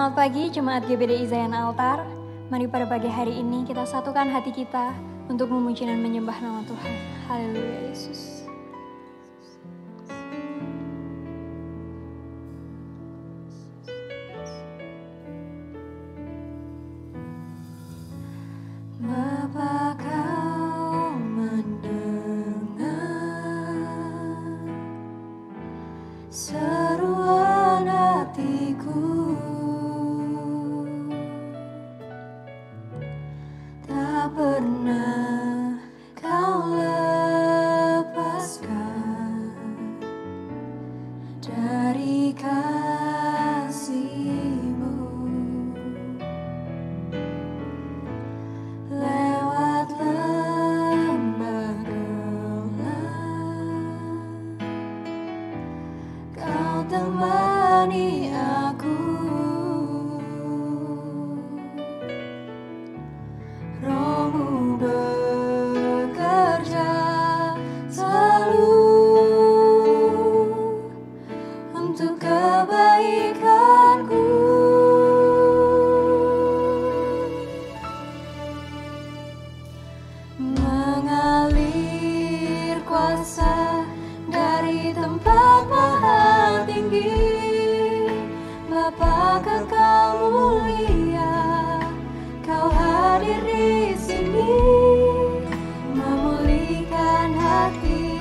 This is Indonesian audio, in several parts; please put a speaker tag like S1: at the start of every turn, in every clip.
S1: Selamat pagi Jemaat GBDI Zion Altar. Mari pada pagi hari ini kita satukan hati kita untuk memuji dan menyembah nama Tuhan. Haleluya Yesus. Bapa, Kau mendengar seruan hatiku, tak pernah Kau lepaskan dari kasih-Mu. Lewat lembah gelap, Kau temani aku. Roh-Mu bekerja selalu untuk kebaikanku. Mengalir kuasa dari tempat maha tinggi, Bapa kekal mulia, Kau hadir di sini, memulihkan hati,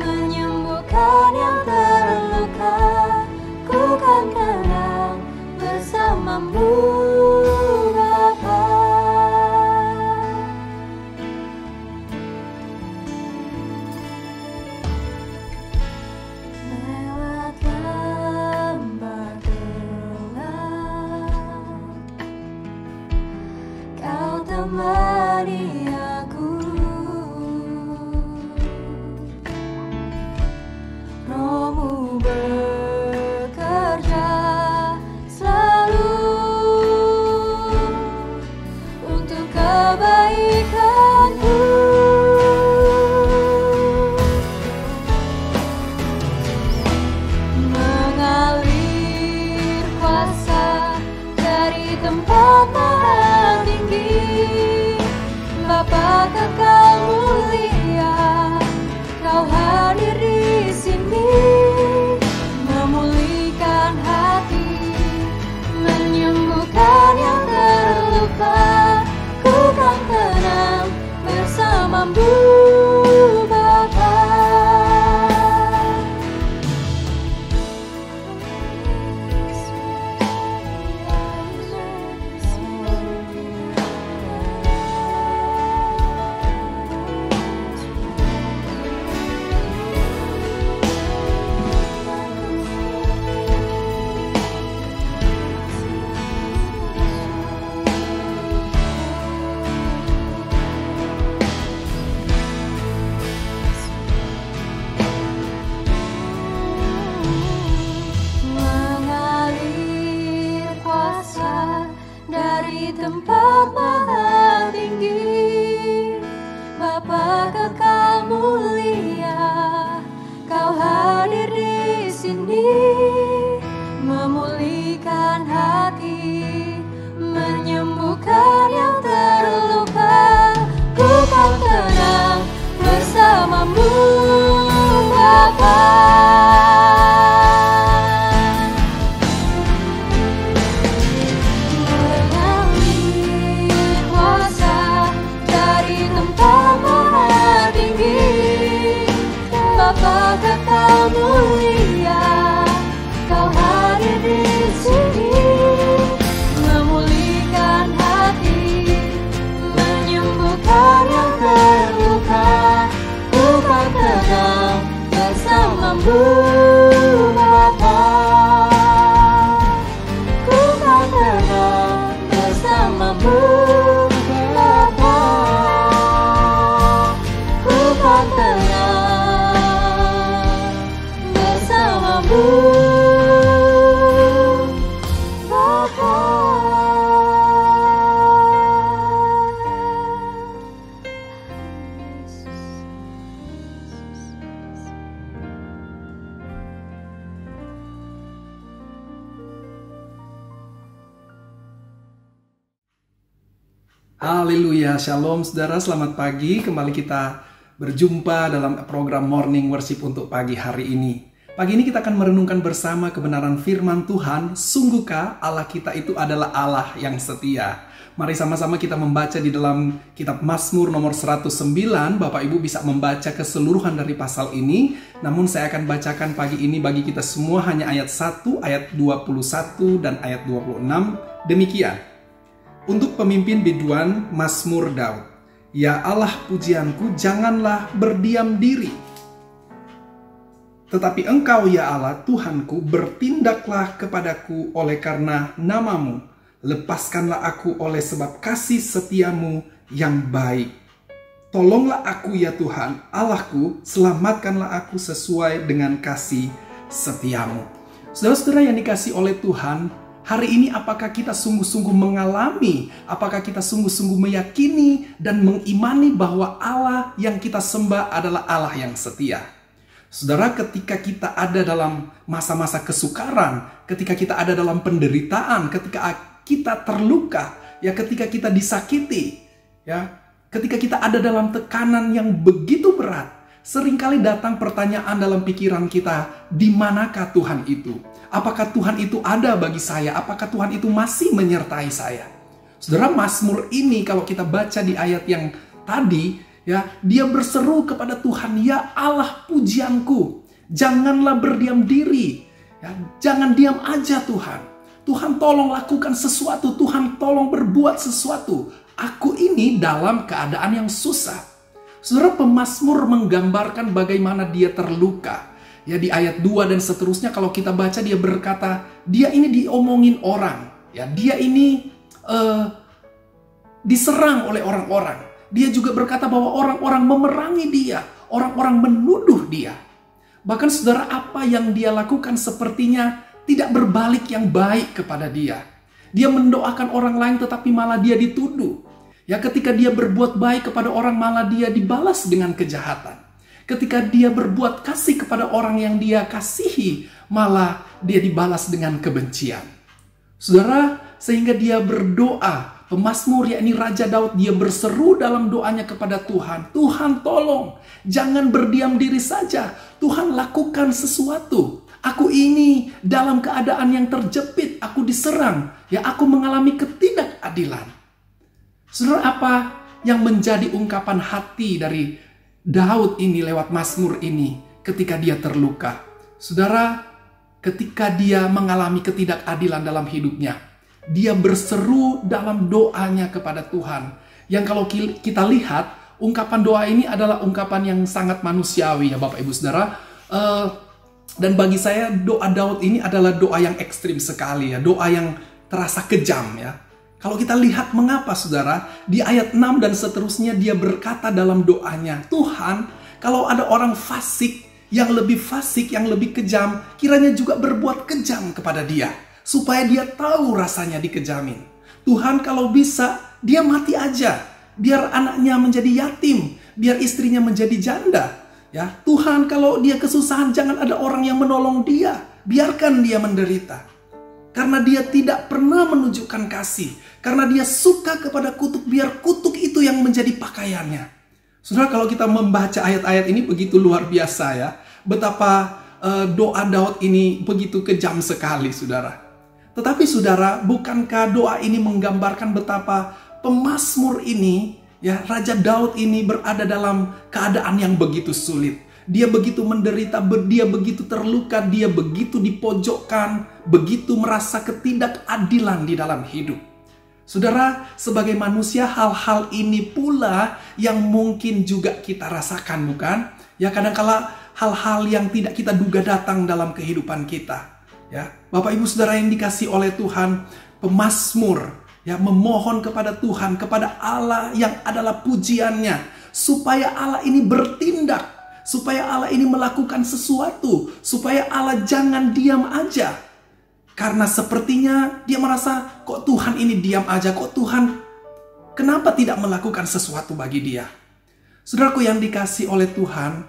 S1: menyembuhkan yang terluka. Ku kan kenal bersama-Mu, Bapa. Lewat lembah gelap, Kau temani aku. Roh-Mu bekerja selalu untuk kebaikanku. Mengalir kuasa dari tempat maha tinggi, Bapa kekal mulia, Kau hadir di sini, memulihkan hati, menyembuhkan yang terluka. Ku kan tenang bersama-Mu, Bapa.
S2: Haleluya, shalom saudara, selamat pagi. Kembali kita berjumpa dalam program Morning Worship untuk pagi hari ini. Pagi ini kita akan merenungkan bersama kebenaran firman Tuhan. Sungguhkah Allah kita itu adalah Allah yang setia? Mari sama-sama kita membaca di dalam kitab Mazmur nomor 109. Bapak Ibu bisa membaca keseluruhan dari pasal ini. Namun saya akan bacakan pagi ini bagi kita semua hanya ayat 1, ayat 21, dan ayat 26. Demikian. Untuk pemimpin biduan, Mazmur Daud. Ya Allah pujianku, janganlah berdiam diri. Tetapi Engkau ya Allah Tuhanku, bertindaklah kepadaku oleh karena namamu. Lepaskanlah aku oleh sebab kasih setiamu yang baik. Tolonglah aku ya Tuhan, Allahku, selamatkanlah aku sesuai dengan kasih setiamu. Saudara-saudara yang dikasih oleh Tuhan, hari ini apakah kita sungguh-sungguh mengalami, apakah kita sungguh-sungguh meyakini dan mengimani bahwa Allah yang kita sembah adalah Allah yang setia? Saudara, ketika kita ada dalam masa-masa kesukaran, ketika kita ada dalam penderitaan, ketika kita terluka, ya ketika kita disakiti, ya ketika kita ada dalam tekanan yang begitu berat, seringkali datang pertanyaan dalam pikiran kita, di manakah Tuhan itu? Apakah Tuhan itu ada bagi saya? Apakah Tuhan itu masih menyertai saya? Saudara, Mazmur ini kalau kita baca di ayat yang tadi, ya, dia berseru kepada Tuhan, ya Allah pujianku, janganlah berdiam diri. Ya, jangan diam aja Tuhan. Tuhan tolong lakukan sesuatu, Tuhan tolong berbuat sesuatu. Aku ini dalam keadaan yang susah. Saudara, pemazmur menggambarkan bagaimana dia terluka. Ya, di ayat 2 dan seterusnya kalau kita baca dia berkata, dia ini diomongin orang. Ya, dia ini diserang oleh orang-orang. Dia juga berkata bahwa orang-orang memerangi dia, orang-orang menuduh dia. Bahkan saudara, apa yang dia lakukan sepertinya tidak berbalik yang baik kepada dia. Dia mendoakan orang lain tetapi malah dia dituduh. Ya, ketika dia berbuat baik kepada orang malah dia dibalas dengan kejahatan. Ketika dia berbuat kasih kepada orang yang dia kasihi, malah dia dibalas dengan kebencian. Saudara, sehingga dia berdoa, pemazmur yakni Raja Daud, dia berseru dalam doanya kepada Tuhan. Tuhan tolong, jangan berdiam diri saja. Tuhan lakukan sesuatu. Aku ini dalam keadaan yang terjepit, aku diserang. Ya, aku mengalami ketidakadilan. Saudara, apa yang menjadi ungkapan hati dari Daud ini lewat Mazmur ini ketika dia terluka? Saudara, ketika dia mengalami ketidakadilan dalam hidupnya, dia berseru dalam doanya kepada Tuhan. Yang kalau kita lihat, ungkapan doa ini adalah ungkapan yang sangat manusiawi ya Bapak Ibu Saudara. Dan bagi saya doa Daud ini adalah doa yang ekstrim sekali ya, doa yang terasa kejam ya. Kalau kita lihat mengapa saudara, di ayat 6 dan seterusnya dia berkata dalam doanya, Tuhan, kalau ada orang fasik, yang lebih kejam, kiranya juga berbuat kejam kepada dia, supaya dia tahu rasanya dikejamin. Tuhan, kalau bisa, dia mati aja, biar anaknya menjadi yatim, biar istrinya menjadi janda. Ya, Tuhan, kalau dia kesusahan, jangan ada orang yang menolong dia, biarkan dia menderita. Karena dia tidak pernah menunjukkan kasih. Karena dia suka kepada kutuk, biar kutuk itu yang menjadi pakaiannya. Saudara, kalau kita membaca ayat-ayat ini begitu luar biasa ya. Betapa doa Daud ini begitu kejam sekali saudara. Tetapi saudara, bukankah doa ini menggambarkan betapa pemazmur ini, ya Raja Daud ini berada dalam keadaan yang begitu sulit. Dia begitu menderita, dia begitu terluka, dia begitu dipojokkan, begitu merasa ketidakadilan di dalam hidup. Saudara, sebagai manusia hal-hal ini pula yang mungkin juga kita rasakan, bukan? Ya, kadang-kala hal-hal yang tidak kita duga datang dalam kehidupan kita. Ya, Bapak Ibu Saudara yang dikasihi oleh Tuhan, pemazmur ya memohon kepada Tuhan, kepada Allah yang adalah pujiannya, supaya Allah ini bertindak. Supaya Allah ini melakukan sesuatu. Supaya Allah jangan diam aja. Karena sepertinya dia merasa, kok Tuhan ini diam aja. Kok Tuhan, kenapa tidak melakukan sesuatu bagi dia? Saudaraku yang dikasihi oleh Tuhan,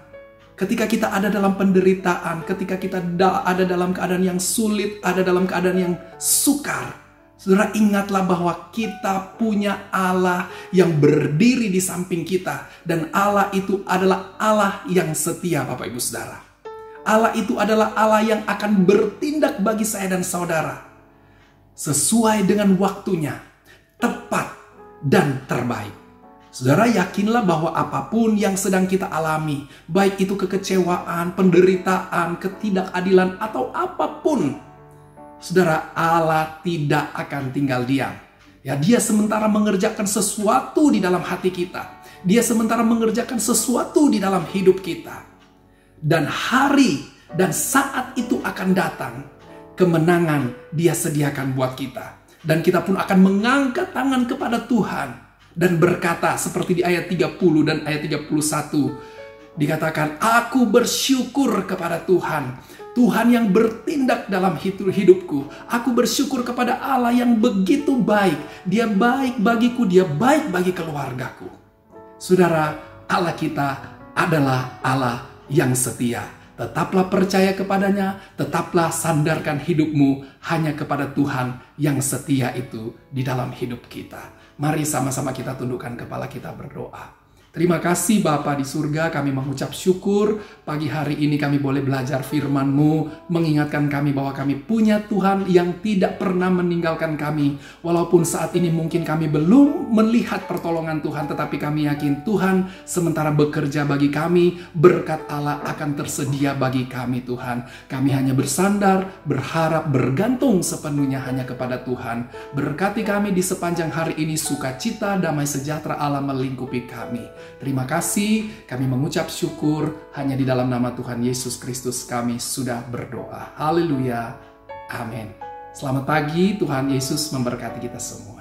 S2: ketika kita ada dalam penderitaan, ketika kita ada dalam keadaan yang sulit, ada dalam keadaan yang sukar, Saudara, ingatlah bahwa kita punya Allah yang berdiri di samping kita. Dan Allah itu adalah Allah yang setia, Bapak Ibu Saudara. Allah itu adalah Allah yang akan bertindak bagi saya dan saudara sesuai dengan waktunya, tepat dan terbaik. Saudara, yakinlah bahwa apapun yang sedang kita alami, baik itu kekecewaan, penderitaan, ketidakadilan, atau apapun, saudara, Allah tidak akan tinggal diam. Ya, Dia sementara mengerjakan sesuatu di dalam hati kita. Dia sementara mengerjakan sesuatu di dalam hidup kita. Dan hari dan saat itu akan datang. Kemenangan Dia sediakan buat kita. Dan kita pun akan mengangkat tangan kepada Tuhan. Dan berkata seperti di ayat 30 dan ayat 31. Dikatakan, aku bersyukur kepada Tuhan. Tuhan yang bertindak dalam hidupku. Aku bersyukur kepada Allah yang begitu baik. Dia baik bagiku, Dia baik bagi keluargaku. Saudara, Allah kita adalah Allah yang setia. Tetaplah percaya kepadanya, tetaplah sandarkan hidupmu hanya kepada Tuhan yang setia itu di dalam hidup kita. Mari sama-sama kita tundukkan kepala kita berdoa. Terima kasih Bapa di surga, kami mengucap syukur pagi hari ini kami boleh belajar firman-Mu, mengingatkan kami bahwa kami punya Tuhan yang tidak pernah meninggalkan kami. Walaupun saat ini mungkin kami belum melihat pertolongan Tuhan, tetapi kami yakin Tuhan sementara bekerja bagi kami, berkat Allah akan tersedia bagi kami Tuhan. Kami hanya bersandar, berharap, bergantung sepenuhnya hanya kepada Tuhan. Berkati kami di sepanjang hari ini, sukacita, damai sejahtera Allah melingkupi kami. Terima kasih, kami mengucap syukur hanya di dalam nama Tuhan Yesus Kristus kami sudah berdoa. Haleluya. Amin. Selamat pagi, Tuhan Yesus memberkati kita semua.